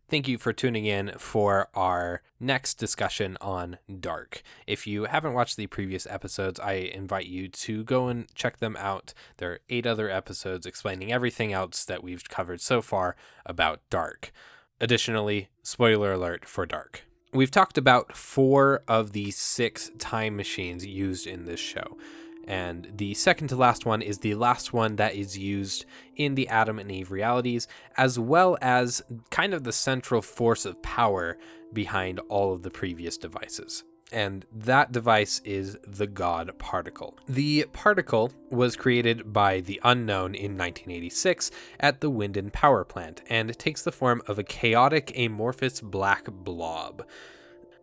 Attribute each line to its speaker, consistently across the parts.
Speaker 1: Thank you for tuning in for our next discussion on Dark. If you haven't watched the previous episodes, I invite you to go and check them out. There are 8 other episodes explaining everything else that we've covered so far about Dark. Additionally, spoiler alert for Dark. We've talked about 4 of the 6 time machines used in this show. And the second to last one is the last one that is used in the Adam and Eve realities, as well as kind of the central force of power behind all of the previous devices. And that device is the God particle. The particle was created by the Unknown in 1986 at the Winden power plant, and it takes the form of a chaotic amorphous black blob.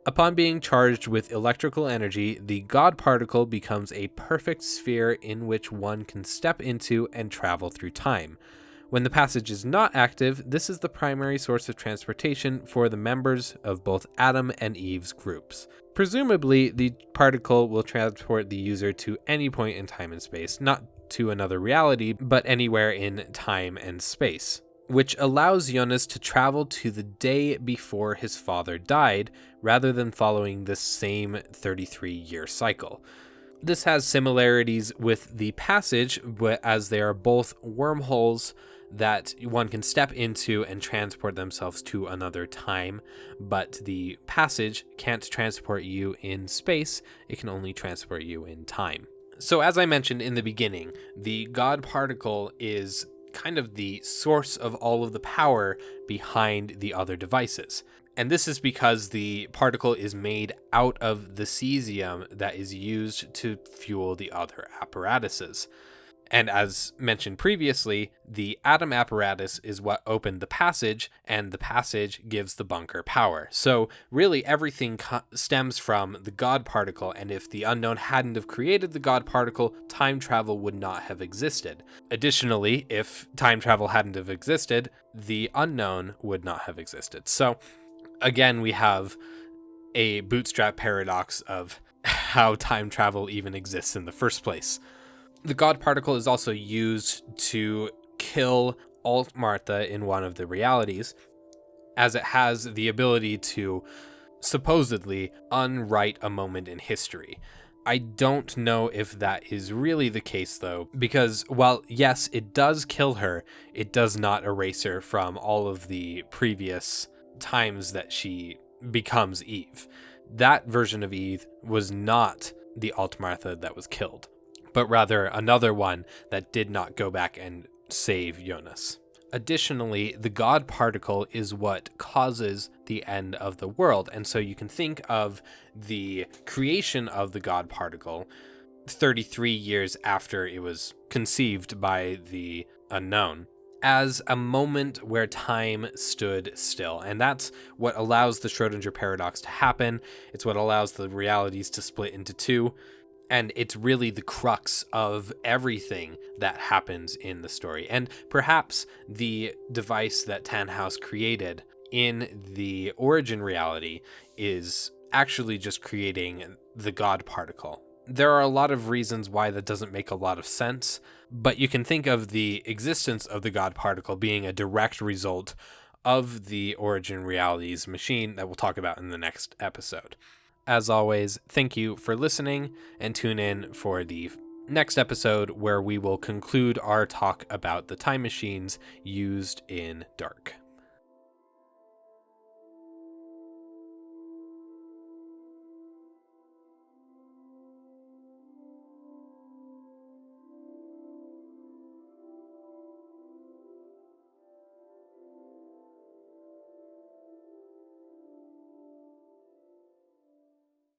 Speaker 1: Upon being charged with electrical energy, the God particle becomes a perfect sphere in which one can step into and travel through time. When the passage is not active, this is the primary source of transportation for the members of both Adam and Eve's groups. Presumably, the particle will transport the user to any point in time and space, not to another reality, but anywhere in time and space, which allows Jonas to travel to the day before his father died, rather than following the same 33-year cycle. This has similarities with the passage, as they are both wormholes that one can step into and transport themselves to another time, but the passage can't transport you in space, it can only transport you in time. So as I mentioned in the beginning, the God particle is kind of the source of all of the power behind the other devices. And this is because the particle is made out of the cesium that is used to fuel the other apparatuses. And as mentioned previously, the atom apparatus is what opened the passage, and the passage gives the bunker power. So really everything stems from the God particle, and if the Unknown hadn't have created the God particle, time travel would not have existed. Additionally, if time travel hadn't have existed, the Unknown would not have existed. So again, we have a bootstrap paradox of how time travel even exists in the first place. The God particle is also used to kill Alt Martha in one of the realities, as it has the ability to supposedly unwrite a moment in history. I don't know if that is really the case, though, because while, yes, it does kill her, it does not erase her from all of the previous times that she becomes Eve. That version of Eve was not the Alt Martha that was killed, but rather another one that did not go back and save Jonas. Additionally, the God particle is what causes the end of the world, and so you can think of the creation of the God particle 33 years after it was conceived by the Unknown as a moment where time stood still. And that's what allows the Schrödinger paradox to happen. It's what allows the realities to split into 2. And it's really the crux of everything that happens in the story. And perhaps the device that Tannhaus created in the origin reality is actually just creating the God particle. There are a lot of reasons why that doesn't make a lot of sense, but you can think of the existence of the God particle being a direct result of the origin reality's machine that we'll talk about in the next episode. As always, thank you for listening, and tune in for the next episode where we will conclude our talk about the time machines used in Dark.